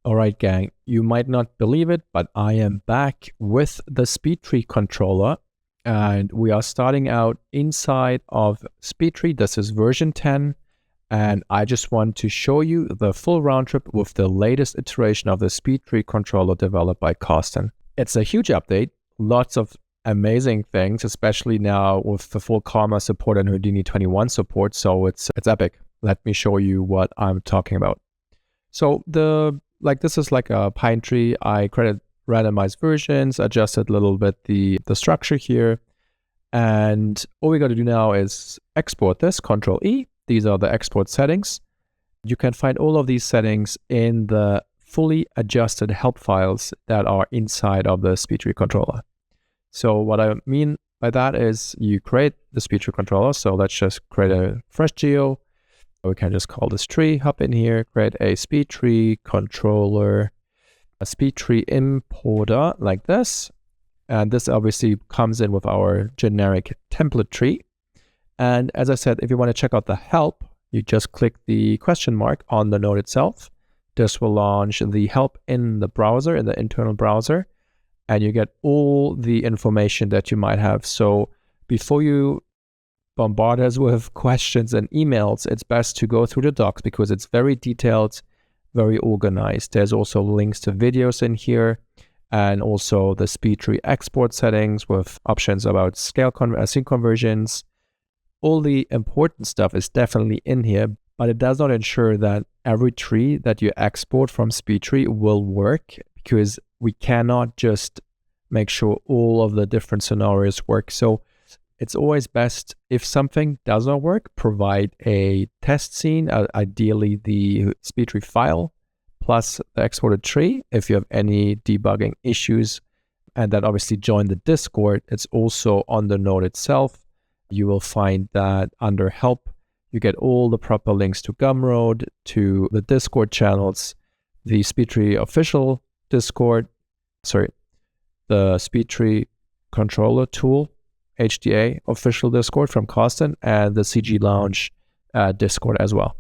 All right, gang, you might not believe it, but I am back with the Speedtree controller, and we are starting out inside of Speedtree. This is version 10, and I just want to show you the full round trip with the latest iteration of the Speedtree controller developed by Carsten. It's a huge update, lots of amazing things, especially now with the full Karma support and Houdini 21 support, so it's epic. Let me show you what I'm talking about. So this is like a pine tree. I created randomized versions, adjusted a little bit the structure here. And all we got to do now is export this, Control E. These are the export settings. You can find all of these settings in the fully adjusted help files that are inside of the Speedtree controller. So what I mean by that is you create the Speedtree controller. So let's just create a fresh geo. We can just call this tree, hop in here, create a Speedtree controller, a Speedtree importer like this. And this obviously comes in with our generic template tree. And as I said, if you want to check out the help, you just click the question mark on the node itself. This will launch the help in the browser, in the internal browser, and you get all the information that you might have. So before you bombard us with questions and emails, it's best to go through the docs because it's very detailed, very organized. There's also links to videos in here and also the Speedtree export settings with options about scene conversions. All the important stuff is definitely in here, but it does not ensure that every tree that you export from Speedtree will work, because we cannot just make sure all of the different scenarios work. So it's always best, if something does not work, provide a test scene, ideally the Speedtree file, plus the exported tree. If you have any debugging issues, and then obviously join the Discord. It's also on the node itself. You will find that under help, you get all the proper links to GUMROAD, to the Discord channels, the Speedtree official Discord, the Speedtree controller tool, HDA official Discord from Carsten, and the CG Lounge Discord as well.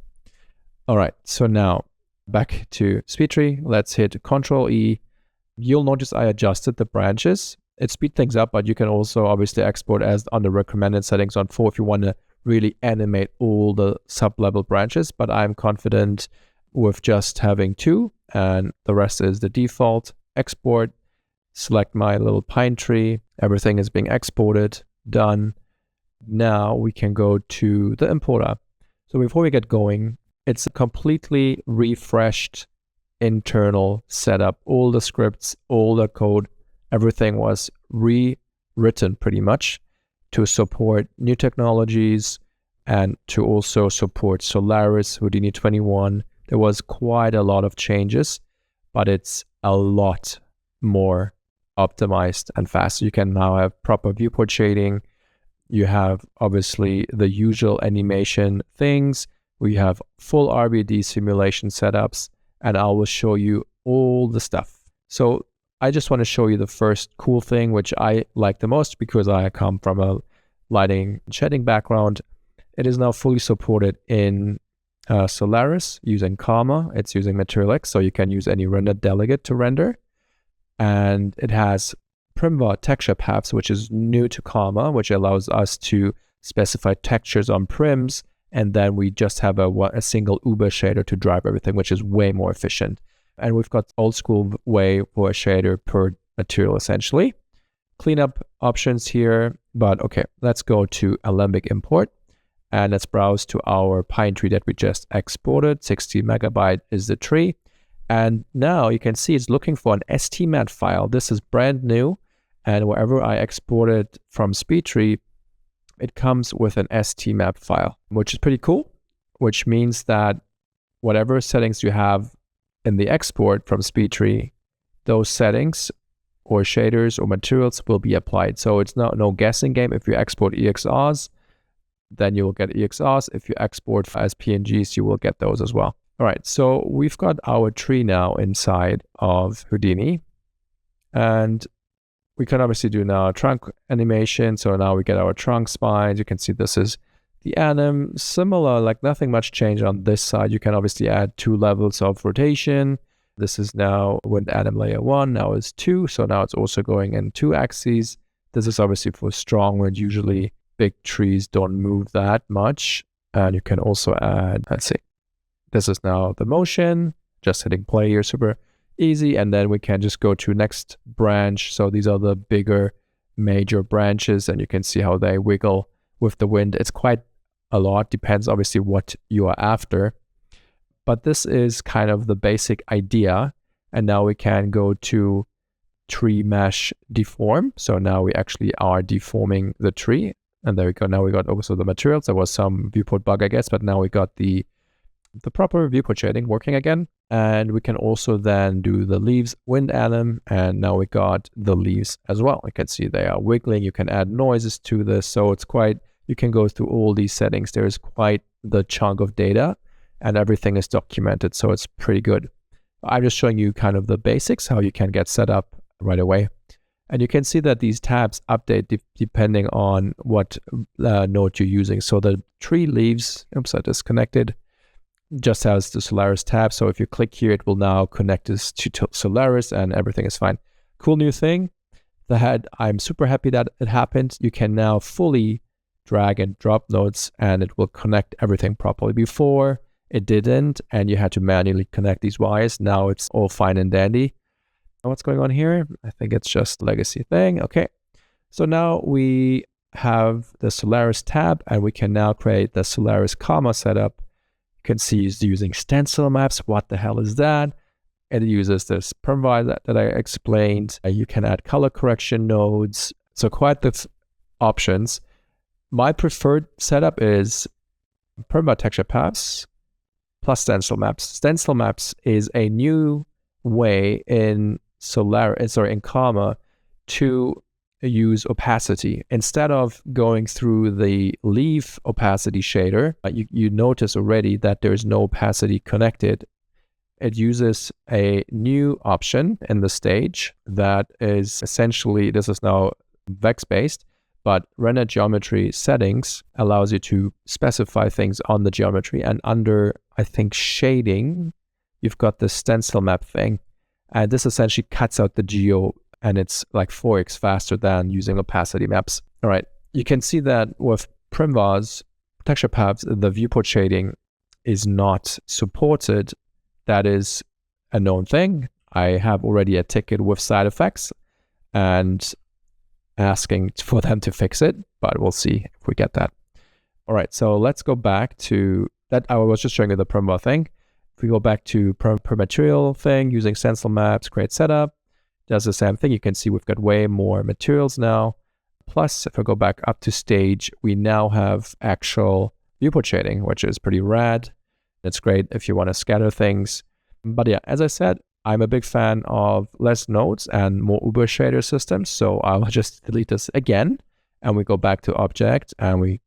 All right, so now back to Speedtree. Let's hit Control E. You'll notice I adjusted the branches. It speeds things up, but you can also obviously export as on the recommended settings on 4 if you want to really animate all the sub-level branches, but I'm confident with just having 2, and the rest is the default. Export. Select my little pine tree. Everything is being exported. Done. Now we can go to the importer. So before we get going, it's a completely refreshed internal setup. All the scripts, all the code, everything was rewritten pretty much to support new technologies and to also support Solaris, Houdini 21. There was quite a lot of changes, but it's a lot more optimized and fast. You can now have proper viewport shading. You have obviously the usual animation things. We have full RBD simulation setups, and I will show you all the stuff. So I just want to show you the first cool thing, which I like the most because I come from a lighting and shading background. It is now fully supported in Solaris using Karma. It's using Material X, so you can use any render delegate to render. And it has Primva texture paths, which is new to Karma, which allows us to specify textures on prims, and then we just have a single Uber shader to drive everything, which is way more efficient. And we've got old school way for a shader per material, essentially. Cleanup options here, but okay, let's go to Alembic import, and let's browse to our pine tree that we just exported. 60 megabyte is the tree. And now you can see it's looking for an STMAT file. This is brand new. And wherever I export it from Speedtree, it comes with an STMAP file, which is pretty cool, which means that whatever settings you have in the export from Speedtree, those settings or shaders or materials will be applied. So it's no guessing game. If you export EXRs, then you will get EXRs. If you export as PNGs, you will get those as well. All right, so we've got our tree now inside of Houdini, and we can obviously do now trunk animation. So now we get our trunk spines. You can see this is the anim. Similar, like nothing much changed on this side. You can obviously add 2 levels of rotation. This is now wind atom layer 1, now it's 2, so now it's also going in 2 axes. This is obviously for strong wind. Usually big trees don't move that much. And you can also add, let's see, this is now the motion, just hitting play here, super easy. And then we can just go to next branch. So these are the bigger major branches, and you can see how they wiggle with the wind. It's quite a lot, depends obviously what you are after. But this is kind of the basic idea. And now we can go to tree mesh deform. So now we actually are deforming the tree. And there we go. Now we got also the materials. There was some viewport bug, I guess, but now we got the proper viewport shading working again. And we can also then do the leaves wind atom. And now we got the leaves as well. You can see they are wiggling. You can add noises to this. So it's quite, you can go through all these settings. There's quite the chunk of data and everything is documented. So it's pretty good. I'm just showing you kind of the basics, how you can get set up right away. And you can see that these tabs update depending on what node you're using. So the tree leaves, oops, I disconnected, just has the Solaris tab. So if you click here, it will now connect us to Solaris and everything is fine. Cool new thing that I'm super happy that it happened. You can now fully drag and drop nodes and it will connect everything properly. Before it didn't, and you had to manually connect these wires. Now it's all fine and dandy. What's going on here? I think it's just a legacy thing. Okay. So now we have the Solaris tab and we can now create the Solaris comma setup. You can see it's using stencil maps. What the hell is that? It uses this perma that I explained. You can add color correction nodes. So quite the options. My preferred setup is perma texture paths plus stencil maps. Stencil maps is a new way in Solaris, in Comma, to use opacity. Instead of going through the leaf opacity shader, you notice already that there's no opacity connected. It uses a new option in the stage that is essentially, this is now vex-based, but render geometry settings allows you to specify things on the geometry, and under, I think, shading, you've got the stencil map thing. And this essentially cuts out the geo, and it's like 4x faster than using opacity maps. All right, you can see that with Primvas, texture paths, the viewport shading is not supported. That is a known thing. I have already a ticket with side effects and asking for them to fix it, but we'll see if we get that. All right, so let's go back to that. I was just showing you the Primva thing. If we go back to per material thing, using stencil maps, create setup, does the same thing. You can see we've got way more materials now. Plus, if I go back up to stage, we now have actual viewport shading, which is pretty rad. It's great if you want to scatter things. But yeah, as I said, I'm a big fan of less nodes and more Uber shader systems. So I'll just delete this again. And we go back to object and we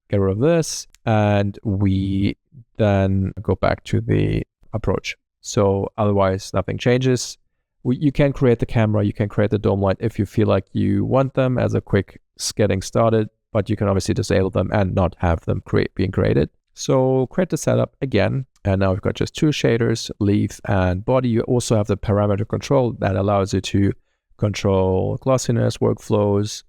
get rid of this. And we then go back to the approach. So otherwise, nothing changes. You can create the camera, you can create the dome light if you feel like you want them as a quick getting started, but you can obviously disable them and not have them being created. So create the setup again, and now we've got just 2 shaders, leaf and body. You also have the parameter control that allows you to control glossiness, workflows,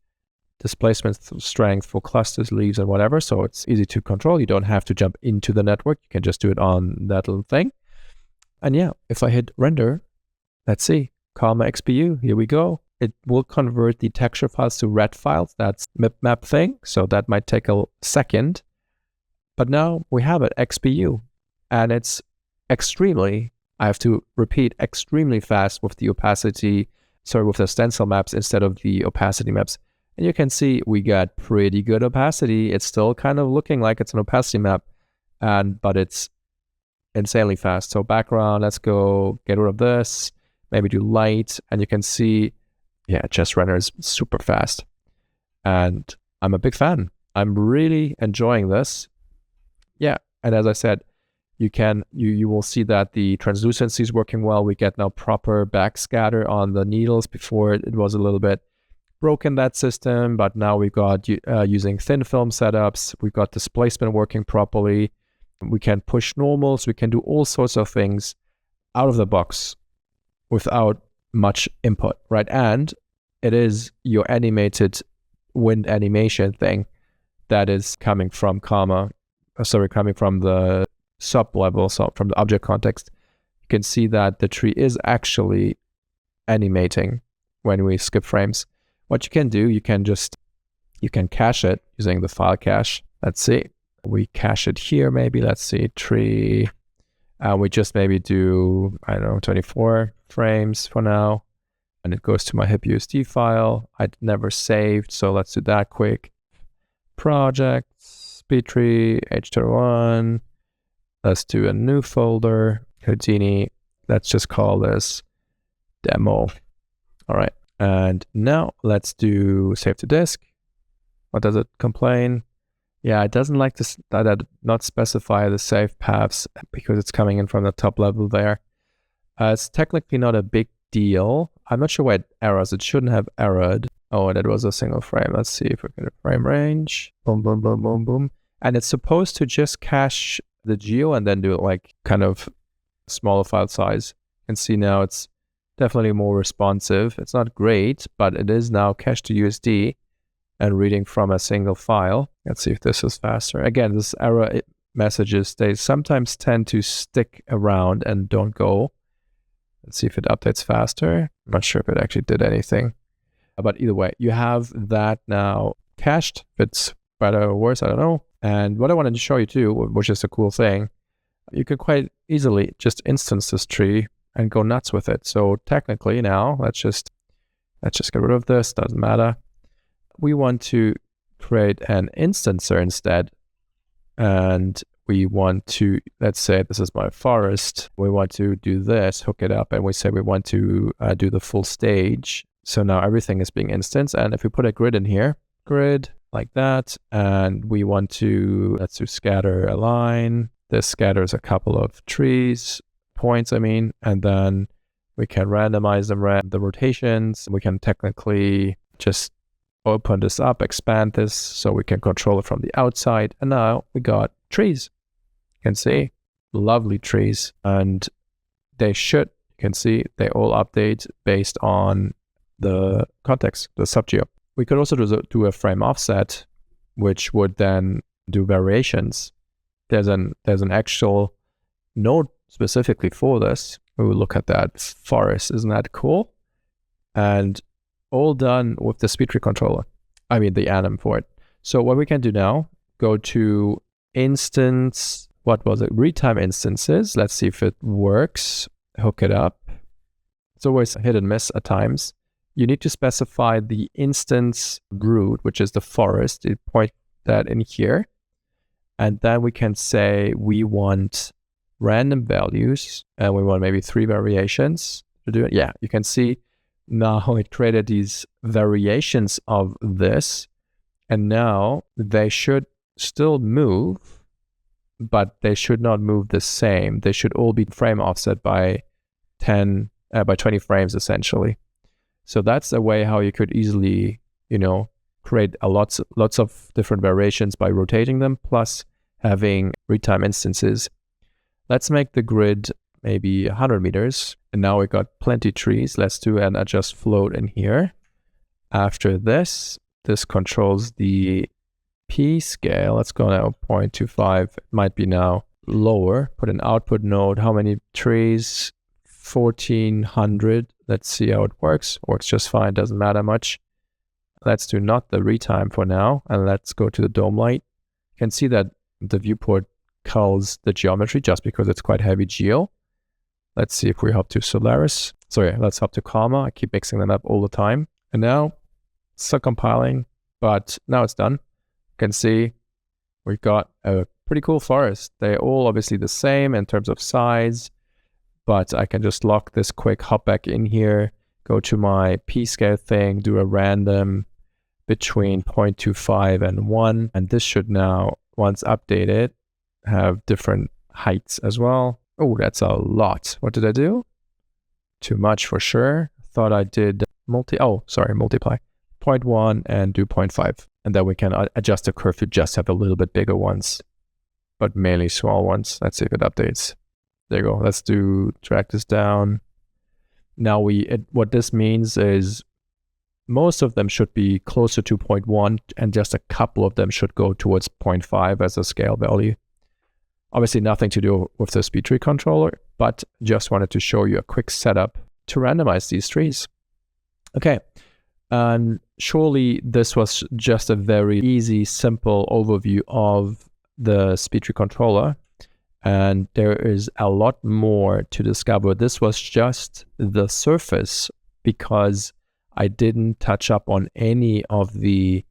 displacement strength for clusters, leaves, and whatever. So it's easy to control. You don't have to jump into the network. You can just do it on that little thing. And yeah, if I hit render, let's see, comma XPU, here we go. It will convert the texture files to red files. That's map thing. So that might take a second. But now we have it, XPU. And it's extremely, I have to repeat, extremely fast with the opacity, with the stencil maps instead of the opacity maps. And you can see we got pretty good opacity. It's still kind of looking like it's an opacity map, but it's insanely fast. So background, let's go get rid of this, maybe do light, and you can see, yeah, it just renders super fast. And I'm a big fan. I'm really enjoying this. Yeah, and as I said, you will see that the translucency is working well. We get now proper backscatter on the needles. Before it was a little bit broken, that system, but now we've got using thin film setups. We've got displacement working properly. We can push normals. We can do all sorts of things out of the box. without much input, right? And it is your animated wind animation thing that is coming from coming from the sub level, so from the object context. You can see that the tree is actually animating when we skip frames. What you can do, you can cache it using the file cache. Let's see, we cache it here, maybe, let's see, tree, we just maybe do, I don't know, 24 frames for now, and it goes to my HIP USD file. I'd never saved, so let's do that quick. Projects, Speedtree, H31, let's do a new folder, Houdini, let's just call this demo. All right, and now let's do save to disk. What does it complain? Yeah, it doesn't like this, that not specify the save paths because it's coming in from the top level there. It's technically not a big deal. I'm not sure why it errors. It shouldn't have errored. Oh, that was a single frame. Let's see if we get a frame range. Boom, boom, boom, boom, boom. And it's supposed to just cache the geo and then do it like kind of smaller file size. You can see now it's definitely more responsive. It's not great, but it is now cached to USD and reading from a single file. Let's see if this is faster. Again, this error messages, they sometimes tend to stick around and don't go. Let's see if it updates faster. I'm not sure if it actually did anything. But either way, you have that now cached. If it's better or worse, I don't know. And what I wanted to show you too, which is a cool thing, you can quite easily just instance this tree and go nuts with it. So technically now, let's just get rid of this, doesn't matter. We want to create an instancer instead. And we want to, let's say this is my forest. We want to do this, hook it up, and we say we want to do the full stage. So now everything is being instanced. And if we put a grid in here, grid like that, and we want to, let's do scatter a line. This scatters a couple of trees, points, I mean, and then we can randomize them, the rotations. We can technically just open this up, expand this so we can control it from the outside. And now we got trees. You can see lovely trees, and they should, you can see they all update based on the context, the subgeo. We could also do a frame offset, which would then do variations. There's an actual node specifically for this. We will look at that forest. Isn't that cool? And all done with the Speedtree controller. I mean the anim for it. So what we can do now, go to instance, what was it? Retime instances. Let's see if it works. Hook it up. It's always hit and miss at times. You need to specify the instance root, which is the forest. You point that in here. And then we can say we want random values, and we want maybe 3 variations to do it. Yeah, you can see now it created these variations of this, and now they should still move, but they should not move the same. They should all be frame offset by 20 frames essentially. So that's a way how you could easily, create lots of different variations by rotating them, plus having retime instances. Let's make the grid maybe 100 meters. And now we got plenty trees. Let's do an adjust float in here. After this controls the P scale. Let's go now 0.25. It might be now lower. Put an output node. How many trees? 1400. Let's see how it works. Works just fine. Doesn't matter much. Let's do not the retime for now. And let's go to the dome light. You can see that the viewport culls the geometry just because it's quite heavy geo. Let's see if we hop to Solaris. Sorry, let's hop to Karma. I keep mixing them up all the time. And now it's still compiling, but now it's done. You can see we've got a pretty cool forest. They're all obviously the same in terms of size, but I can just lock this quick, hop back in here, go to my P scale thing, do a random between 0.25 and 1. And this should now, once updated, have different heights as well. Oh, that's a lot. What did I do? Too much for sure. Thought I did multiply 0.1 and do 0.5. And then we can adjust the curve to just have a little bit bigger ones, but mainly small ones. Let's see if it updates. There you go. Let's drag this down. Now what this means is most of them should be close to 2.1 and just a couple of them should go towards 0.5 as a scale value. Obviously nothing to do with the Speedtree controller, but just wanted to show you a quick setup to randomize these trees. Okay, and surely this was just a very easy, simple overview of the Speedtree controller. And there is a lot more to discover. This was just the surface because I didn't touch up on any of the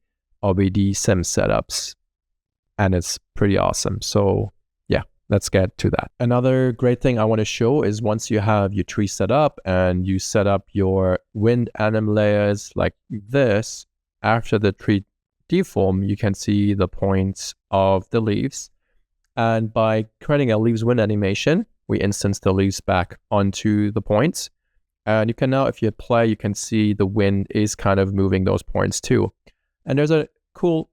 RBD sim setups. And it's pretty awesome. So yeah, let's get to that. Another great thing I want to show is once you have your tree set up and you set up your wind anim layers like this, after the tree deform, you can see the points of the leaves. And by creating a leaves wind animation, we instance the leaves back onto the points. And you can now, if you play, you can see the wind is kind of moving those points too. And there's a cool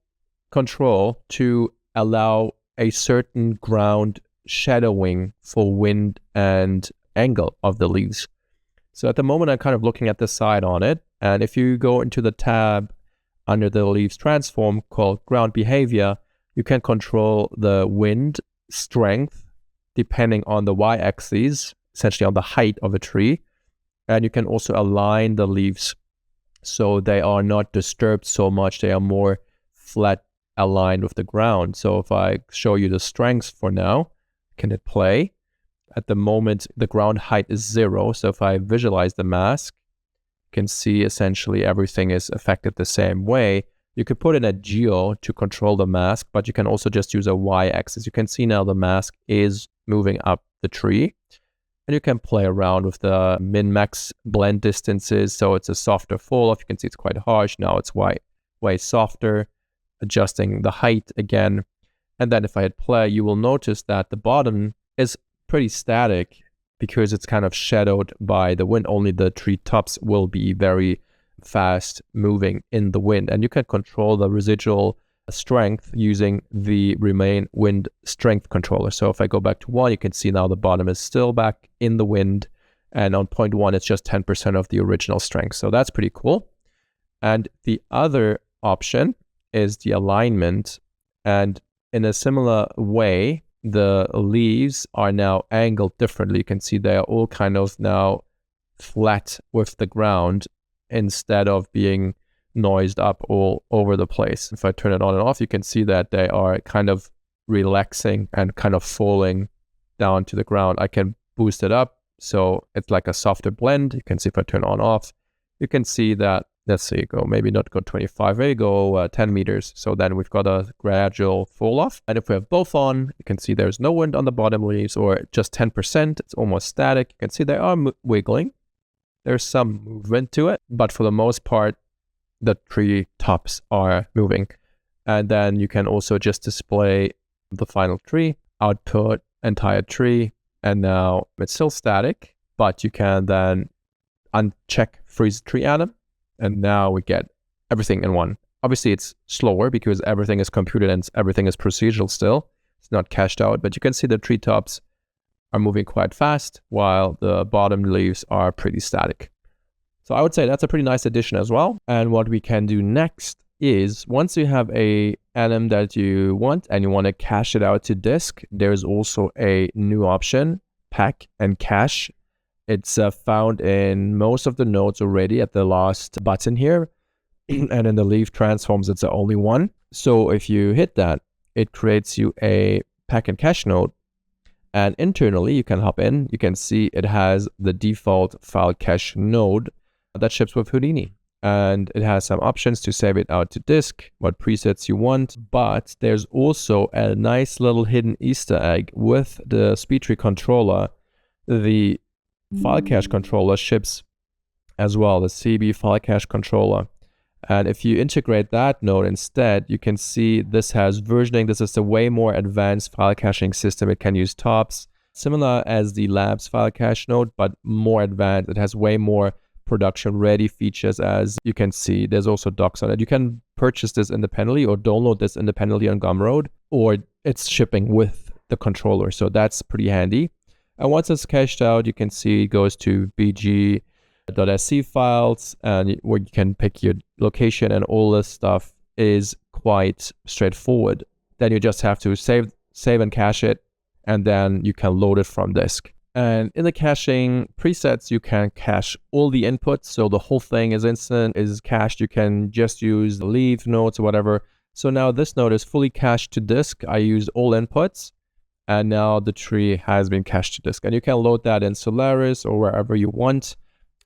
control to allow a certain ground shadowing for wind and angle of the leaves. So at the moment, I'm kind of looking at the side on it. And if you go into the tab under the leaves transform called ground behavior, you can control the wind strength depending on the y-axis, essentially on the height of a tree. And you can also align the leaves so they are not disturbed so much. They are more flat aligned with the ground. So if I show you the strengths for now, can it play? At the moment, the ground height is 0. So if I visualize the mask, you can see essentially everything is affected the same way. You could put in a geo to control the mask, but you can also just use a y-axis. You can see now the mask is moving up the tree. And you can play around with the min-max blend distances. So it's a softer fall-off. You can see it's quite harsh. Now it's way softer, adjusting the height again. And then if I hit play, you will notice that the bottom is pretty static because it's kind of shadowed by the wind. Only the tree tops will be very fast moving in the wind. And you can control the residual strength using the remain wind strength controller. So if I go back to 1, you can see now the bottom is still back in the wind, and on 0.1 it's just 10% of the original strength. So that's pretty cool. And the other option is the alignment, and in a similar way the leaves are now angled differently. You can see they are all kind of now flat with the ground instead of being noised up all over the place. If I turn it on and off, you can see that they are kind of relaxing and kind of falling down to the ground. I can boost it up so it's like a softer blend. You can see if I turn on off, you can see that, let's say go, maybe not go 25, maybe go 10 meters. So then we've got a gradual fall off. And if we have both on, you can see there's no wind on the bottom leaves, or just 10%. It's almost static. You can see they are wiggling. There's some movement to it, but for the most part, the tree tops are moving. And then you can also just display the final tree, output entire tree, and now it's still static, but you can then uncheck freeze tree anim, and now we get everything in one. Obviously it's slower because everything is computed and everything is procedural still. It's not cached out, but you can see the tree tops are moving quite fast while the bottom leaves are pretty static. So I would say that's a pretty nice addition as well. And what we can do next is, once you have a anim that you want and you want to cache it out to disk, there's also a new option, pack and cache. It's found in most of the nodes already at the last button here. And in the leaf transforms, it's the only one. So if you hit that, it creates you a pack and cache node. And internally, you can hop in. You can see it has the default file cache node that ships with Houdini. And it has some options to save it out to disk, what presets you want. But there's also a nice little hidden Easter egg with the Speedtree controller. The file cache controller ships as well, the CB file cache controller. And if you integrate that node instead, you can see this has versioning. This is a way more advanced file caching system. It can use tops, similar as the Labs file cache node, but more advanced. It has way more production ready features. As you can see, there's also docs on it. You can purchase this independently or download this independently on GUMROAD, or it's shipping with the controller. So that's pretty handy. And once it's cached out, you can see it goes to BG .sc files, and where you can pick your location, and all this stuff is quite straightforward. Then you just have to save and cache it, and then you can load it from disk. And in the caching presets, you can cache all the inputs. So the whole thing is instant, is cached. You can just use leave nodes or whatever. So now this node is fully cached to disk. I used all inputs, and now the tree has been cached to disk. And you can load that in Solaris or wherever you want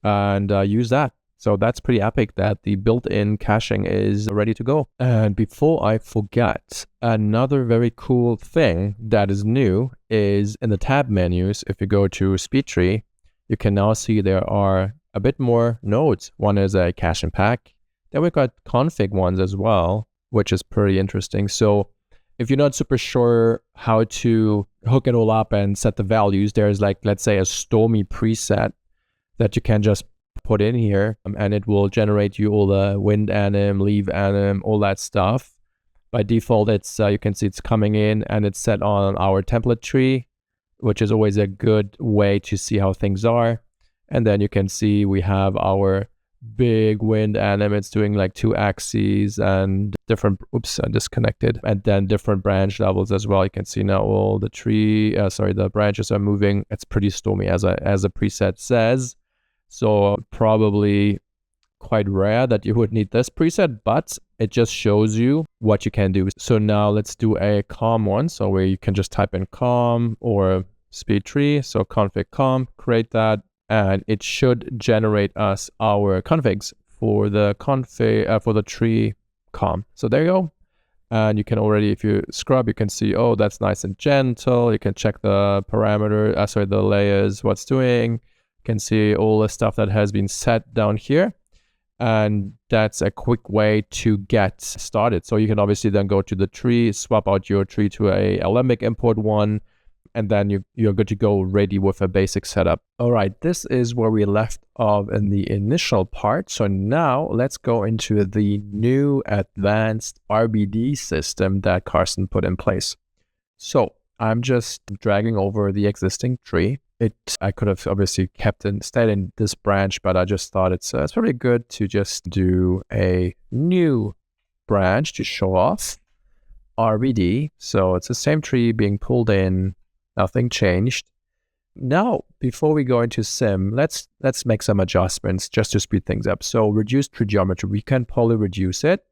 and use that. So that's pretty epic that the built-in caching is ready to go. And before I forget, another very cool thing that is new is in the tab menus. If you go to Speedtree, you can now see there are a bit more nodes. One is a cache and pack. Then we've got config ones as well, which is pretty interesting. So if you're not super sure how to hook it all up and set the values, there's like, let's say, a Stormy preset that you can just put in here, and it will generate you all the wind anim, leave anim, all that stuff. By default, it's you can see it's coming in and it's set on our template tree, which is always a good way to see how things are. And then you can see we have our big wind anim. It's doing like 2 axes and different, oops, I disconnected. And then different branch levels as well. You can see now all the the branches are moving. It's pretty stormy as a preset says. So probably quite rare that you would need this preset, but it just shows you what you can do. So now let's do a COM one. So where you can just type in COM or Speedtree. So config COM, create that, and it should generate us our configs for the for the tree COM. So there you go. And you can already, if you scrub, you can see, oh, that's nice and gentle. You can check the parameter, the layers, what's doing. Can see all the stuff that has been set down here, and that's a quick way to get started. So you can obviously then go to the tree, swap out your tree to a Alembic import one, and then you're good to go, ready with a basic setup. All right, this is where we left off in the initial part. So now let's go into the new advanced RBD system that Carsten put in place. So I'm just dragging over the existing tree. I could have obviously stayed in this branch, but I just thought it's probably good to just do a new branch to show off RBD. So it's the same tree being pulled in, nothing changed. Now, before we go into sim, let's make some adjustments just to speed things up. So reduce tree geometry, we can poly reduce it.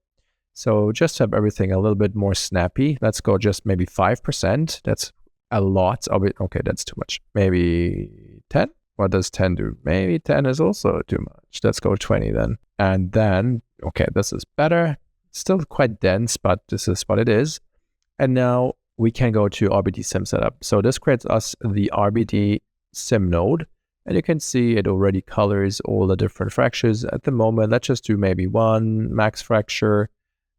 So just have everything a little bit more snappy. Let's go just maybe 5%. That's a lot of it. Okay, that's too much. Maybe 10? What does 10 do? Maybe 10 is also too much. Let's go 20 then. And then, okay, this is better. Still quite dense, but this is what it is. And now we can go to RBD Sim Setup. So this creates us the RBD Sim node. And you can see it already colors all the different fractures. At the moment, let's just do maybe 1 max fracture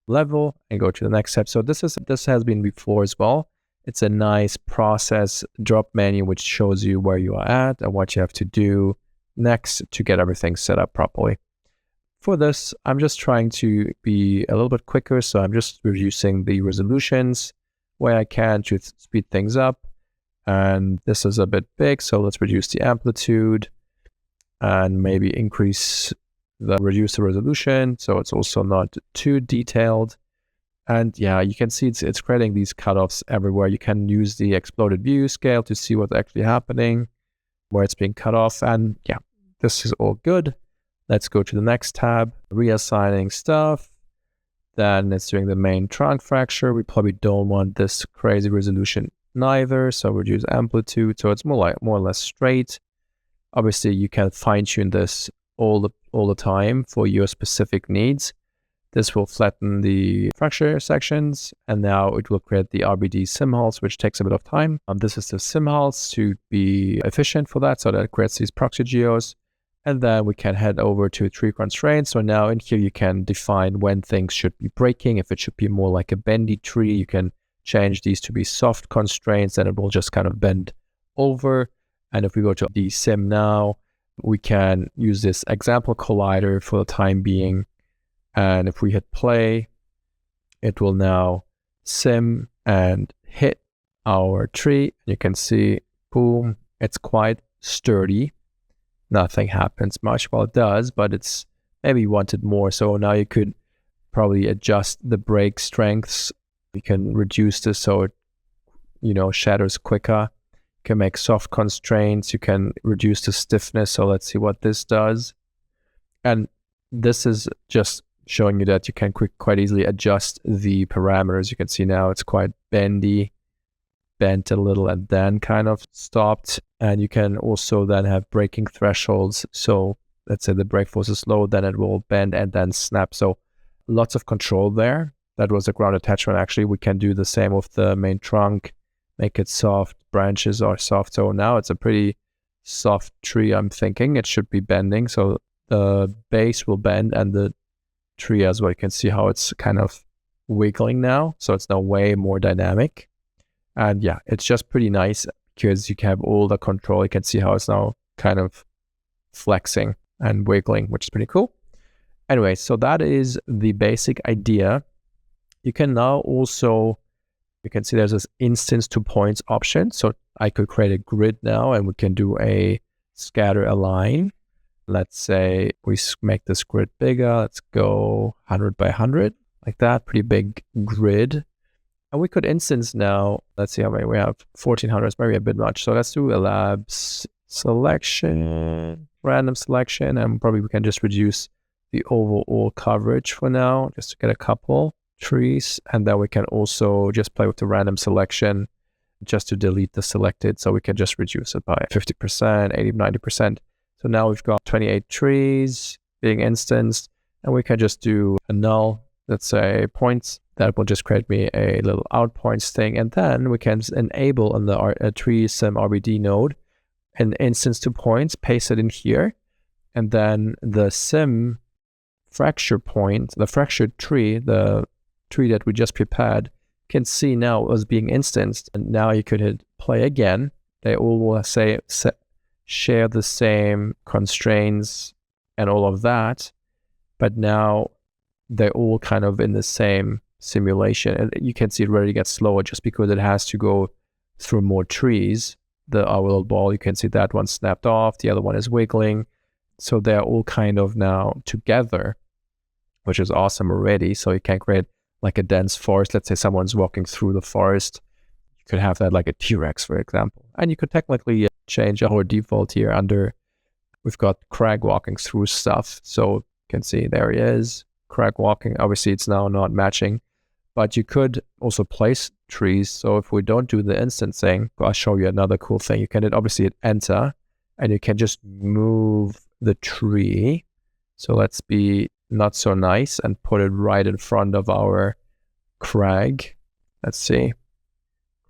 level and go to the next step. So this has been before as well. It's a nice process drop menu which shows you where you are at and what you have to do next to get everything set up properly. For this, I'm just trying to be a little bit quicker, so I'm just reducing the resolutions where I can to speed things up. And this is a bit big, so let's reduce the amplitude and maybe reduce the resolution so it's also not too detailed. And yeah, you can see it's creating these cutoffs everywhere. You can use the exploded view scale to see what's actually happening, where it's being cut off. And yeah, this is all good. Let's go to the next tab, reassigning stuff. Then it's doing the main trunk fracture. We probably don't want this crazy resolution neither, so reduce amplitude so it's more or less straight. Obviously, you can fine tune this all the time for your specific needs. This will flatten the fracture sections, and now it will create the RBD simhulls, which takes a bit of time. This is the simhulls to be efficient for that, so that it creates these proxy geos. And then we can head over to tree constraints. So now in here, you can define when things should be breaking. If it should be more like a bendy tree, you can change these to be soft constraints, and it will just kind of bend over. And if we go to the sim now, we can use this example collider for the time being. And if we hit play, it will now sim and hit our tree. You can see, boom, it's quite sturdy. nothing happens much. Well, it does, but it's maybe you wanted more. So now you could probably adjust the brake strengths. You can reduce this so it, shatters quicker. You can make soft constraints. You can reduce the stiffness. So let's see what this does. And this is just showing you that you can quite easily adjust the parameters. You can see now it's quite bendy, bent a little and then kind of stopped. And you can also then have braking thresholds. So let's say the brake force is low, then it will bend and then snap. So lots of control there. That was a ground attachment. Actually, we can do the same with the main trunk, make it soft. Branches are soft. So now it's a pretty soft tree. I'm thinking it should be bending. So the base will bend and the tree as well. You can see how it's kind of wiggling now. So it's now way more dynamic. And yeah, it's just pretty nice because you can have all the control. You can see how it's now kind of flexing and wiggling, which is pretty cool. Anyway, so that is the basic idea. You can now also, you can see there's this instance to points option. So I could create a grid now and we can do a scatter align. Let's say we make this grid bigger. Let's go 100 by 100 like that, pretty big grid. And we could instance now, let's see how many we have, 1400 is maybe a bit much. So let's do a labs selection, random selection, and probably we can just reduce the overall coverage for now, just to get a couple trees. And then we can also just play with the random selection just to delete the selected. So we can just reduce it by 50%, 80, 90%. So now we've got 28 trees being instanced, and we can just do a null, let's say points. That will just create me a little out points thing. And then we can enable on the tree sim RBD node an instance to points, paste it in here. And then the sim fracture point, the fractured tree, the tree that we just prepared, can see now was being instanced. And now you could hit play again. They all will share the same constraints and all of that, but now they're all kind of in the same simulation. And you can see it already gets slower just because it has to go through more trees. Our little ball, you can see that one snapped off, the other one is wiggling. So they're all kind of now together, which is awesome already. So you can create like a dense forest. Let's say someone's walking through the forest. You could have that like a T-Rex, for example. And you could technically change our default here under, we've got Craig walking through stuff. So you can see there he is, Craig walking. Obviously it's now not matching, but you could also place trees. So if we don't do the instancing, I'll show you another cool thing. You can obviously hit enter and you can just move the tree. So let's be not so nice and put it right in front of our Craig. Let's see.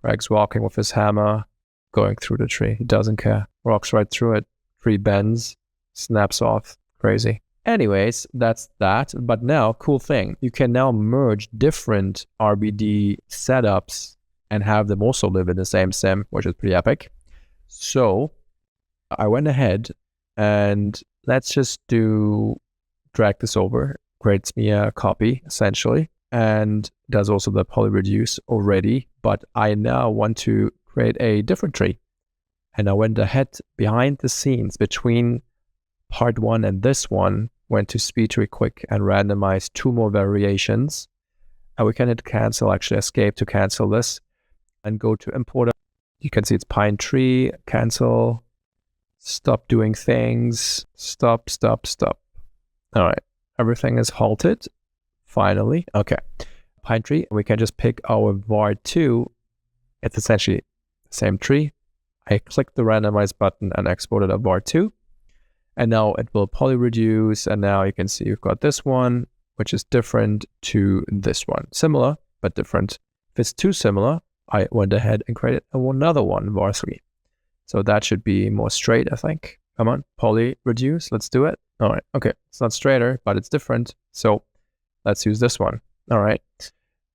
Craig's walking with his hammer, going through the tree. He doesn't care. Walks right through it. Tree bends, snaps off. Crazy. Anyways, that's that. But now, cool thing. You can now merge different RBD setups and have them also live in the same sim, which is pretty epic. So I went ahead and let's just drag this over. Creates me a copy, essentially. And does also the poly reduce already. But I now want to create a different tree. And I went ahead behind the scenes between part 1 and this one, went to Speedtree quick and randomized 2 more variations. And we can hit cancel, actually escape to cancel this and go to importer. You can see it's pine tree, cancel, stop doing things, stop. All right, everything is halted. Finally, okay. Pine tree, we can just pick our var2. It's essentially the same tree. I click the randomize button and exported a var2. And now it will poly reduce. And now you can see you've got this one, which is different to this one. Similar, but different. If it's too similar, I went ahead and created another one, var3. So that should be more straight, I think. Come on, poly reduce, let's do it. All right, okay, it's not straighter, but it's different. So let's use this one. All right.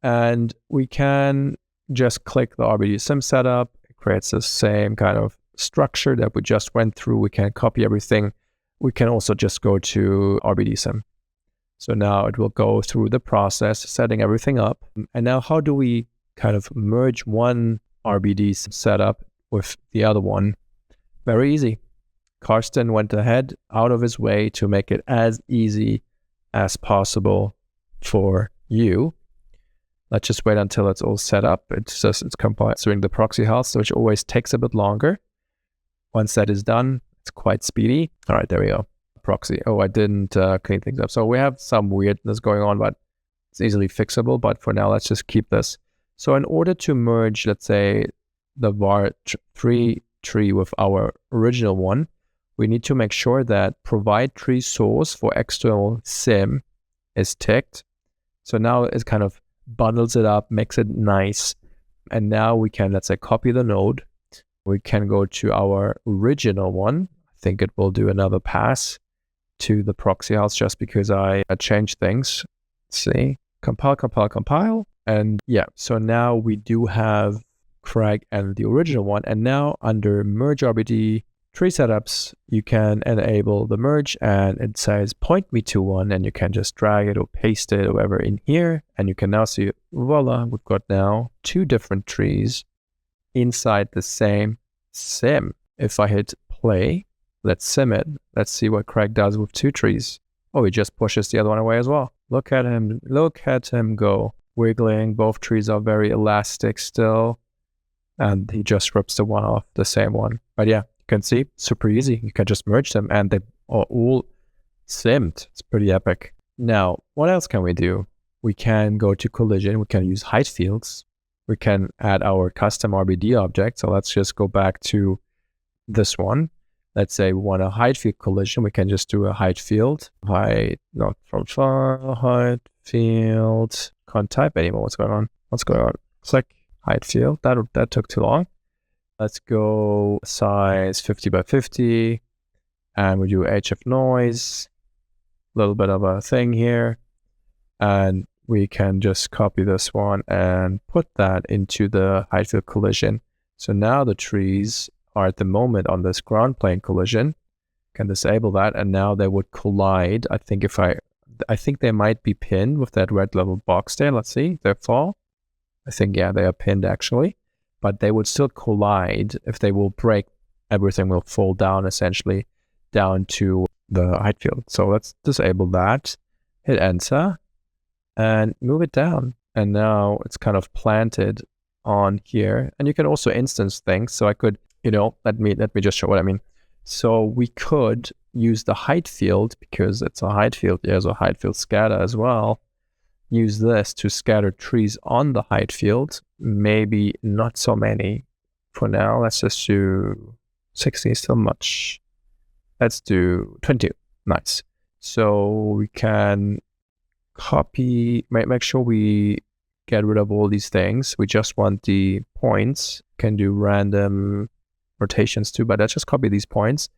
And we can just click the RBD sim setup. It creates the same kind of structure that we just went through. We can copy everything. We can also just go to RBD sim. So now it will go through the process, setting everything up. And now how do we kind of merge one RBD setup with the other one? Very easy. Karsten went ahead out of his way to make it as easy as possible for you. Let's just wait until it's all set up. It's considering the proxy health, which always takes a bit longer. Once that is done, it's quite speedy. All right, there we go. Proxy. Oh, I didn't clean things up. So we have some weirdness going on, but it's easily fixable. But for now, let's just keep this. So in order to merge, let's say, the var3 tree with our original one, we need to make sure that provide tree source for external sim is ticked. So now it kind of bundles it up, makes it nice. And now we can, let's say, copy the node. We can go to our original one. I think it will do another pass to the proxy house just because I changed things. Let's see, compile. And yeah, so now we do have Craig and the original one. And now under merge RBD tree setups, you can enable the merge and it says point me to one, and you can just drag it or paste it or whatever in here. And you can now see, voila, we've got now 2 different trees inside the same sim. If I hit play, let's sim it. Let's see what Craig does with 2 trees. Oh, he just pushes the other one away as well. Look at him go. Wiggling. Both trees are very elastic still. And he just rips the one off, the same one. But yeah, you can see, super easy. You can just merge them and they are all simmed. It's pretty epic. Now, what else can we do? We can go to collision. We can use Heightfields. We can add our custom RBD object. So let's just go back to this one. Let's say we want a height field collision. We can just do a height field. Height, not from far, height field. Can't type anymore. What's going on? Click height field. That took too long. Let's go size 50 by 50. And we do HF noise. A little bit of a thing here. And we can just copy this one and put that into the height field collision. So now the trees are at the moment on this ground plane collision. Can disable that, and now they would collide. I think they might be pinned with that red level box there. Let's see, they fall. I think, yeah, they are pinned actually, but they would still collide. If they will break, everything will fall down essentially down to the height field. So let's disable that, hit enter, and move it down. And now it's kind of planted on here. And you can also instance things. So I could, let me just show what I mean. So we could use the height field, because it's a height field. There's a height field scatter as well. Use this to scatter trees on the height field. Maybe not so many for now. Let's just do 60, still much. Let's do 20. Nice. So we can copy, make sure we get rid of all these things. We just want the points. Can do random rotations too, but let's just copy these points.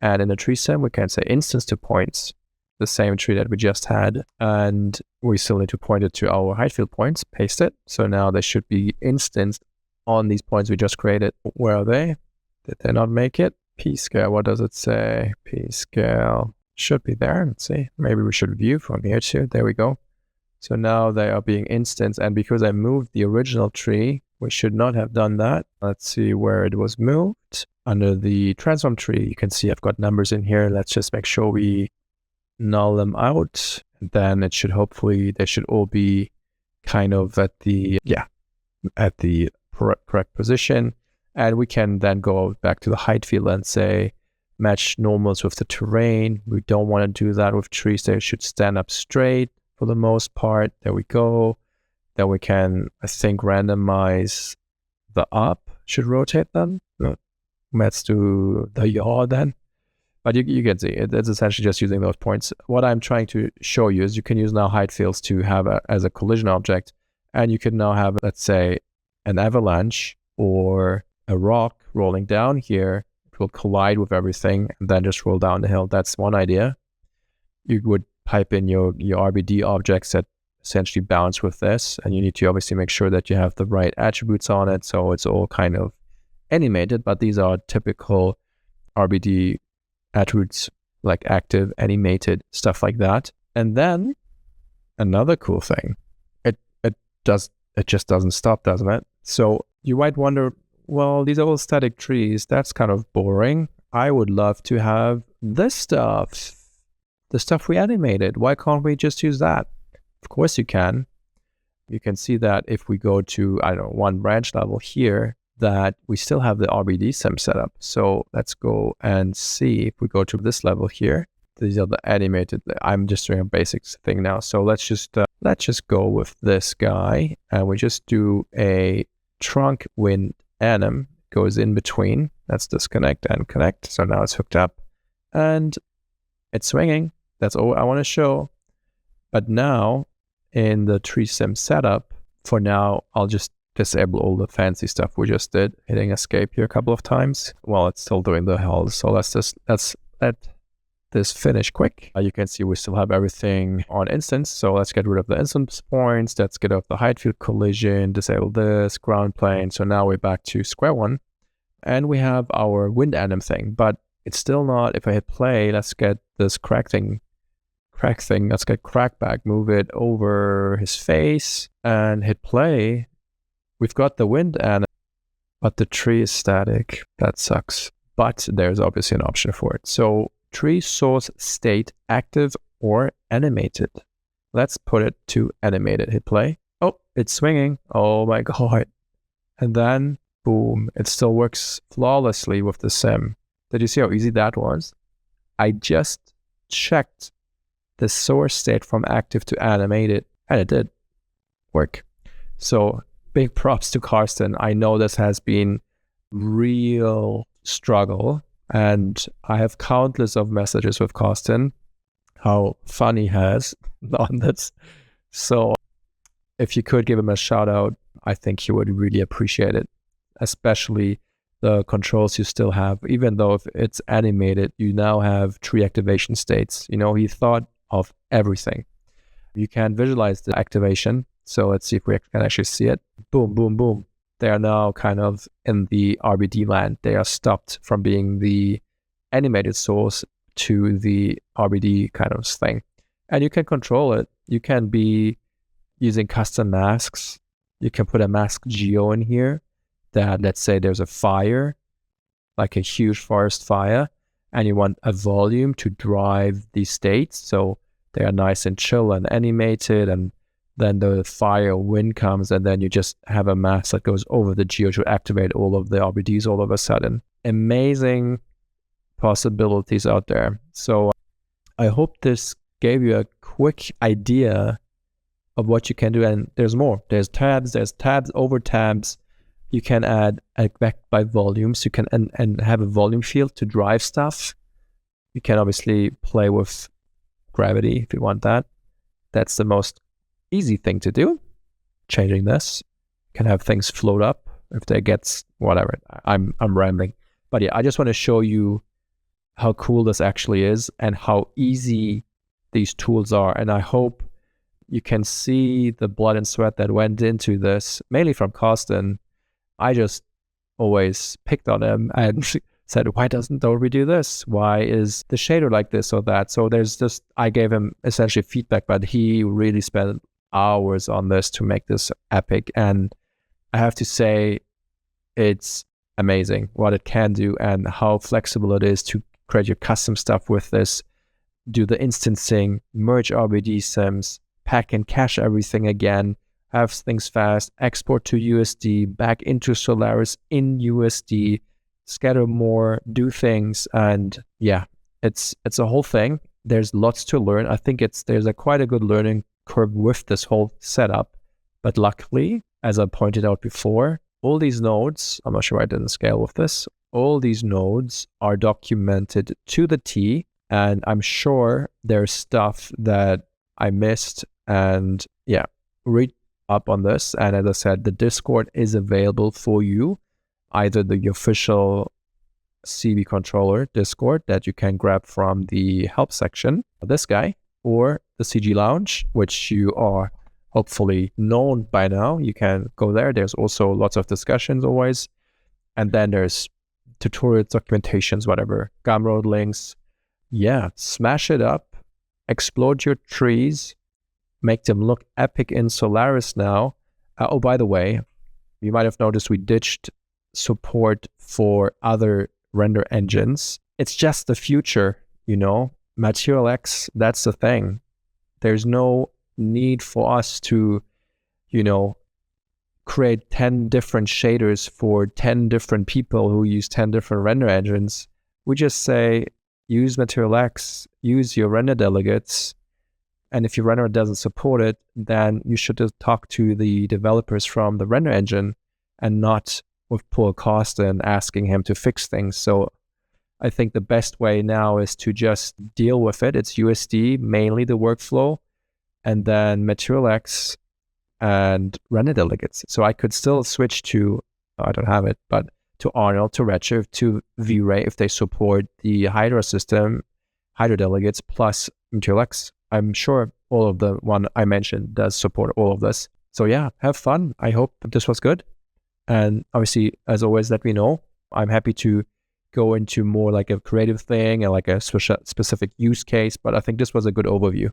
And in the tree sim, we can say instance to points, the same tree that we just had. And we still need to point it to our height field points, paste it. So now they should be instanced on these points we just created. Where are they? Did they not make it? P scale, what does it say? P scale should be there. Let's see. Maybe we should view from here too. There we go. So now they are being instanced. And because I moved the original tree, we should not have done that. Let's see where it was moved. Under the transform tree, you can see I've got numbers in here. Let's just make sure we null them out. And then it should hopefully, they should all be kind of at the correct position. And we can then go back to the height field and say, match normals with the terrain. We don't want to do that with trees. They should stand up straight for the most part. There we go. Then we can, I think, randomize the up. Should rotate them. No. Let's do the yaw then. But you can see it's essentially just using those points. What I'm trying to show you is you can use now height fields to have as a collision object. And you can now have, let's say, an avalanche or a rock rolling down here. It will collide with everything and then just roll down the hill. That's one idea. You would pipe in your RBD objects that essentially bounce with this, and you need to obviously make sure that you have the right attributes on it, so it's all kind of animated, but these are typical RBD attributes, like active, animated, stuff like that. And then another cool thing, it just doesn't stop, doesn't it? So you might wonder, well, these are all static trees, that's kind of boring. I would love to have this stuff, the stuff we animated. Why can't we just use that? Of course you can. You can see that if we go to, I don't know, one branch level here, that we still have the RBD sim setup. So let's go and see if we go to this level here. These are the animated. I'm just doing a basics thing now. So let's just go with this guy, and we just do a trunk wind anim, goes in between. Let's disconnect and connect. So now it's hooked up and it's swinging. That's all I want to show. But now in the tree sim setup, for now, I'll just disable all the fancy stuff we just did, hitting escape here a couple of times while it's still doing the hell. So let's let this finish quick. You can see we still have everything on instance. So let's get rid of the instance points. Let's get off the height field collision, disable this ground plane. So now we're back to square one, and we have our wind anim thing, but it's still not. If I hit play, let's get this crack thing. Let's get crack back, move it over his face and hit play. We've got the wind anim, but the tree is static. That sucks. But there's obviously an option for it. So tree source state active or animated. Let's put it to animated. Hit play. Oh, it's swinging. Oh my God. And then boom, it still works flawlessly with the sim. Did you see how easy that was? I just checked the source state from active to animated, and it did work. So big props to Karsten. I know this has been real struggle, and I have countless of messages with Karsten, how fun he has on this. So if you could give him a shout out, I think he would really appreciate it, especially the controls you still have. Even though if it's animated, you now have tree activation states. You know, he thought of everything. You can visualize the activation. So let's see if we can actually see it. Boom, boom, boom. They are now kind of in the RBD land. They are stopped from being the animated source to the RBD kind of thing. And you can control it. You can be using custom masks. You can put a mask geo in here that, let's say there's a fire, like a huge forest fire, and you want a volume to drive these states. So they are nice and chill and animated, and then the fire wind comes, and then you just have a mask that goes over the geo to activate all of the RBDs all of a sudden. Amazing possibilities out there. So I hope this gave you a quick idea of what you can do, and there's more. There's tabs over tabs. You can add back by volumes. You can and have a volume field to drive stuff. You can obviously play with gravity if you want that. That's the most easy thing to do. Changing this, you can have things float up if they get whatever. I'm rambling, but yeah, I just want to show you how cool this actually is and how easy these tools are. And I hope you can see the blood and sweat that went into this, mainly from Karsten. I just always picked on him and said, why don't we do this? Why is the shader like this or that? So there's just, I gave him essentially feedback, but he really spent hours on this to make this epic. And I have to say, it's amazing what it can do and how flexible it is to create your custom stuff with this, do the instancing, merge RBD sims, pack and cache everything again, have things fast, export to USD, back into Solaris in USD, scatter more, do things, and yeah, it's a whole thing. There's lots to learn. I think there's quite a good learning curve with this whole setup, but luckily, as I pointed out before, all these nodes, I'm not sure I didn't scale with this, all these nodes are documented to the T, and I'm sure there's stuff that I missed, and yeah, read up on this. And as I said, the Discord is available for you, either the official CB controller Discord that you can grab from the help section, this guy, or the CG Lounge, which you are hopefully known by now. You can go there. There's also lots of discussions always. And then there's tutorials, documentations, whatever, GUMROAD links. Yeah, smash it up, explode your trees, make them look epic in Solaris now. Oh, by the way, you might have noticed we ditched support for other render engines. it's just the future, you know. Material X, that's the thing. There's no need for us to, you know, create 10 different shaders for 10 different people who use 10 different render engines. We just say, use Material X, use your render delegates, and if your renderer doesn't support it, then you should just talk to the developers from the render engine and not with Paul Carsten asking him to fix things. So I think the best way now is to just deal with it. It's USD, mainly the workflow, and then Material X and render delegates. So I could still switch to, I don't have it, but to Arnold, to Redshift, to V-Ray if they support the Hydra system, Hydra delegates plus Material X. I'm sure all of the one I mentioned does support all of this. So yeah, have fun. I hope this was good. And obviously, as always, let me know. I'm happy to go into more like a creative thing and like a specific use case, but I think this was a good overview.